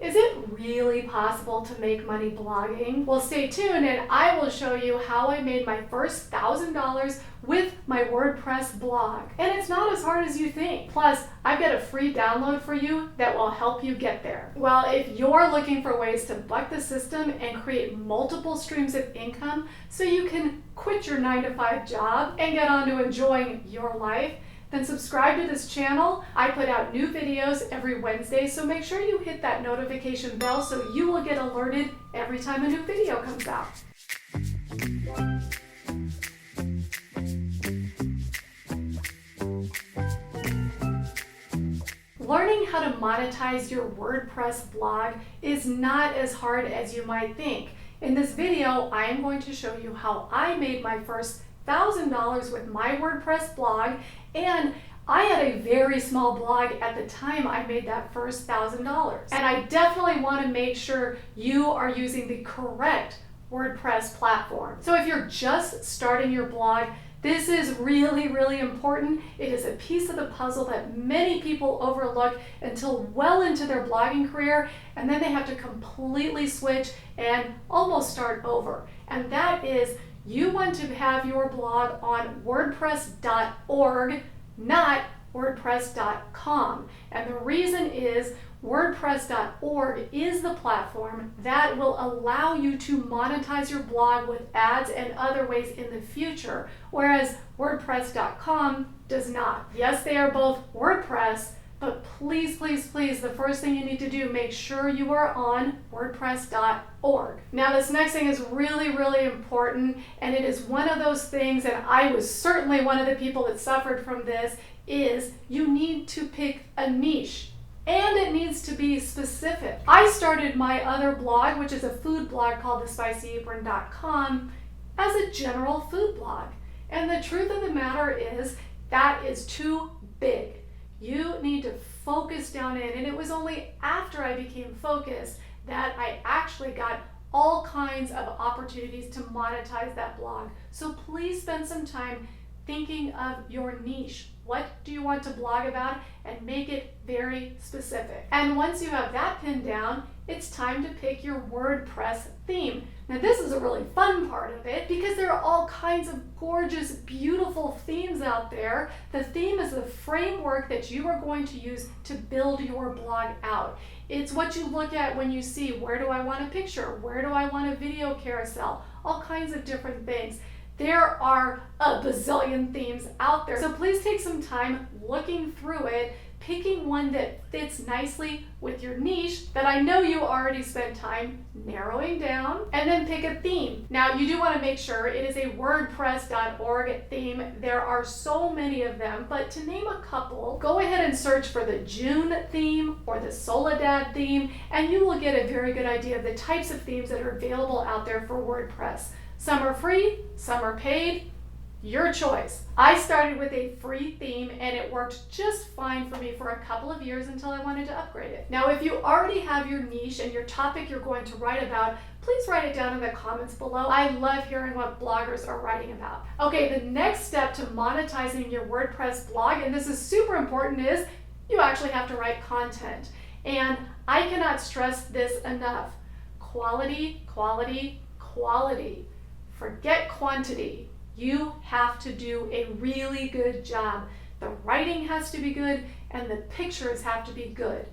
Is it really possible to make money blogging? Well, stay tuned and I will show you how I made my first $1,000 with my WordPress blog. And it's not as hard as you think. Plus, I've got a free download for you that will help you get there. Well, if you're looking for ways to buck the system and create multiple streams of income so you can quit your 9-to-5 job and get on to enjoying your life, then subscribe to this channel. I put out new videos every Wednesday, so make sure you hit that notification bell so you will get alerted every time a new video comes out. Learning how to monetize your WordPress blog is not as hard as you might think. In this video, I am going to show you how I made my first $1,000 with my WordPress blog, and I had a very small blog at the time I made that first $1,000. And I definitely want to make sure you are using the correct WordPress platform. So if you're just starting your blog, this is really, really important. It is a piece of the puzzle that many people overlook until well into their blogging career, and then they have to completely switch and almost start over. And that is, you want to have your blog on WordPress.org, not WordPress.com. And the reason is WordPress.org is the platform that will allow you to monetize your blog with ads and other ways in the future, whereas WordPress.com does not. Yes, they are both WordPress, but please, please, please, the first thing you need to do, make sure you are on WordPress.org. Now, this next thing is really, really important, and it is one of those things, and I was certainly one of the people that suffered from this, is you need to pick a niche. And it needs to be specific. I started my other blog, which is a food blog called thespicyapron.com, as a general food blog. And the truth of the matter is that is too big. You need to focus down in, and it was only after I became focused that I actually got all kinds of opportunities to monetize that blog. So please spend some time thinking of your niche. What do you want to blog about? And make it very specific. And once you have that pinned down, it's time to pick your WordPress theme. Now, this is a really fun part of it because there are all kinds of gorgeous, beautiful themes out there. The theme is the framework that you are going to use to build your blog out. It's what you look at when you see, where do I want a picture? Where do I want a video carousel? All kinds of different things. There are a bazillion themes out there. So please take some time looking through it, picking one that fits nicely with your niche that I know you already spent time narrowing down, and then pick a theme. Now, you do want to make sure it is a WordPress.org theme. There are so many of them, but to name a couple, go ahead and search for the June theme or the Soledad theme, and you will get a very good idea of the types of themes that are available out there for WordPress. Some are free, some are paid, your choice. I started with a free theme and it worked just fine for me for a couple of years until I wanted to upgrade it. Now, if you already have your niche and your topic you're going to write about, please write it down in the comments below. I love hearing what bloggers are writing about. Okay, the next step to monetizing your WordPress blog, and this is super important, is you actually have to write content. And I cannot stress this enough. Quality, quality, quality. Forget quantity. You have to do a really good job. The writing has to be good and the pictures have to be good.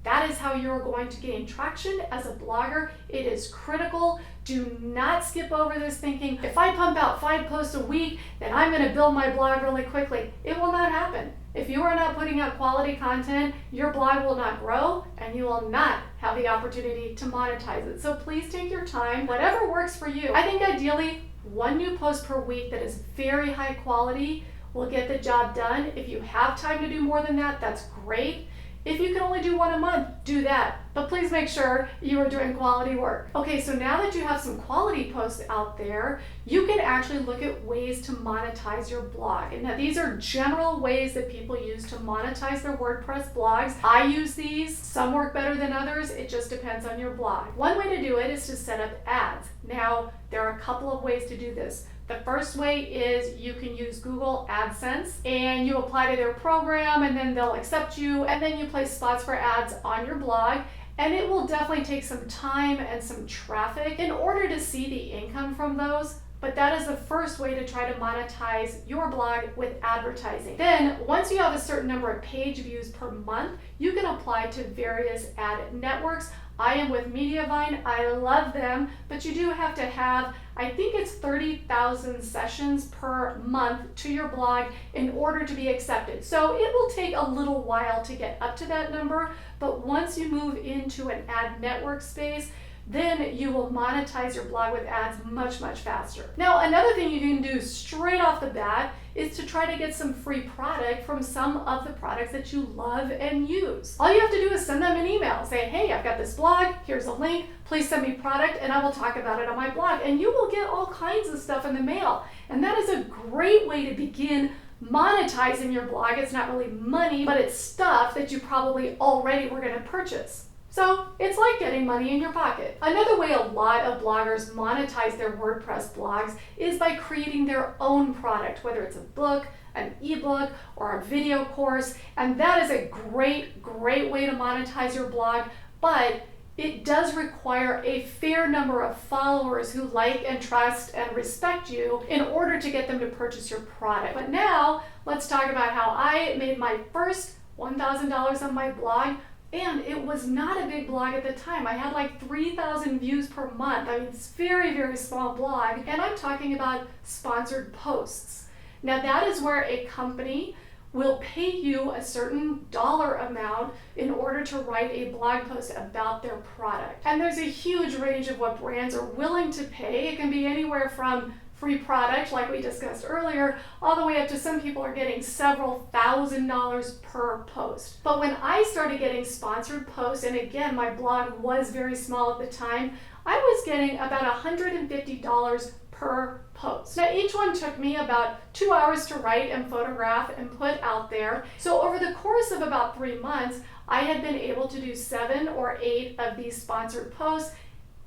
That is how you're going to gain traction as a blogger. It is critical. Do not skip over this thinking, if I pump out 5 posts a week, then I'm going to build my blog really quickly. It will not happen. If you are not putting out quality content, your blog will not grow and you will not have the opportunity to monetize it. So please take your time, whatever works for you. I think ideally 1 new post per week that is very high quality will get the job done. If you have time to do more than that, that's great. If you can only do 1 a month, do that. But please make sure you are doing quality work. Okay, so now that you have some quality posts out there, you can actually look at ways to monetize your blog. And now these are general ways that people use to monetize their WordPress blogs. I use these. Some work better than others. It just depends on your blog. One way to do it is to set up ads. Now, there are a couple of ways to do this. The first way is you can use Google AdSense and you apply to their program and then they'll accept you and then you place spots for ads on your blog. And it will definitely take some time and some traffic in order to see the income from those. But that is the first way to try to monetize your blog with advertising. Then, once you have a certain number of page views per month, you can apply to various ad networks. I am with Mediavine. I love them, but you do have to have, I think it's 30,000 sessions per month to your blog in order to be accepted. So it will take a little while to get up to that number, but once you move into an ad network space, then you will monetize your blog with ads much, much faster. Now, another thing you can do straight off the bat is to try to get some free product from some of the products that you love and use. All you have to do is send them an email. Say, hey, I've got this blog, here's a link, please send me product and I will talk about it on my blog. And you will get all kinds of stuff in the mail. And that is a great way to begin monetizing your blog. It's not really money, but it's stuff that you probably already were gonna purchase. So it's like getting money in your pocket. Another way a lot of bloggers monetize their WordPress blogs is by creating their own product, whether it's a book, an ebook, or a video course. And that is a great, great way to monetize your blog, but it does require a fair number of followers who like and trust and respect you in order to get them to purchase your product. But now let's talk about how I made my first $1,000 on my blog. And it was not a big blog at the time. I had like 3,000 views per month. I mean, it's a very, very small blog. And I'm talking about sponsored posts. Now that is where a company will pay you a certain dollar amount in order to write a blog post about their product. And there's a huge range of what brands are willing to pay. It can be anywhere from free product, like we discussed earlier, all the way up to some people are getting several $1,000s per post. But when I started getting sponsored posts, and again, my blog was very small at the time, I was getting about $150 per post. Now each one took me about 2 hours to write and photograph and put out there. So over the course of about 3 months, I had been able to do 7 or 8 of these sponsored posts,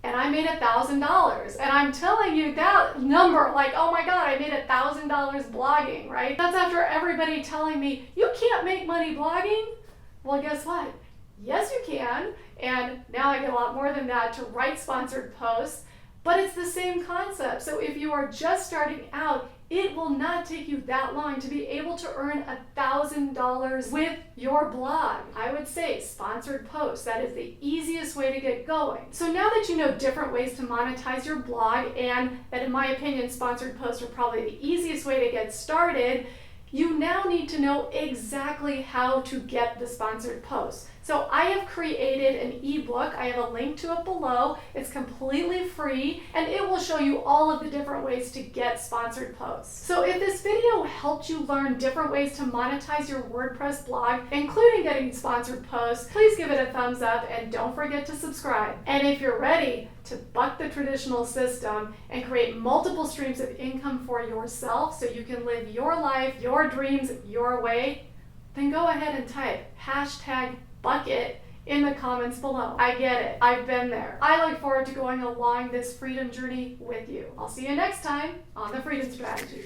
and I made $1,000. And I'm telling you that number, like, oh my God, I made $1,000 blogging, right? That's after everybody telling me, you can't make money blogging. Well, guess what? Yes, you can. And now I get a lot more than that to write sponsored posts, but it's the same concept. So if you are just starting out, it will not take you that long to be able to earn $1,000 with your blog. I would say sponsored posts, that is the easiest way to get going. So now that you know different ways to monetize your blog, and that in my opinion, sponsored posts are probably the easiest way to get started, you now need to know exactly how to get the sponsored posts. So I have created an ebook. I have a link to it below. It's completely free, and it will show you all of the different ways to get sponsored posts. So if this video helped you learn different ways to monetize your WordPress blog, including getting sponsored posts, please give it a thumbs up and don't forget to subscribe. And if you're ready to buck the traditional system and create multiple streams of income for yourself so you can live your life, your dreams, your way, then go ahead and type #bucket in the comments below. I get it. I've been there. I look forward to going along this freedom journey with you. I'll see you next time on The Freedom Strategy.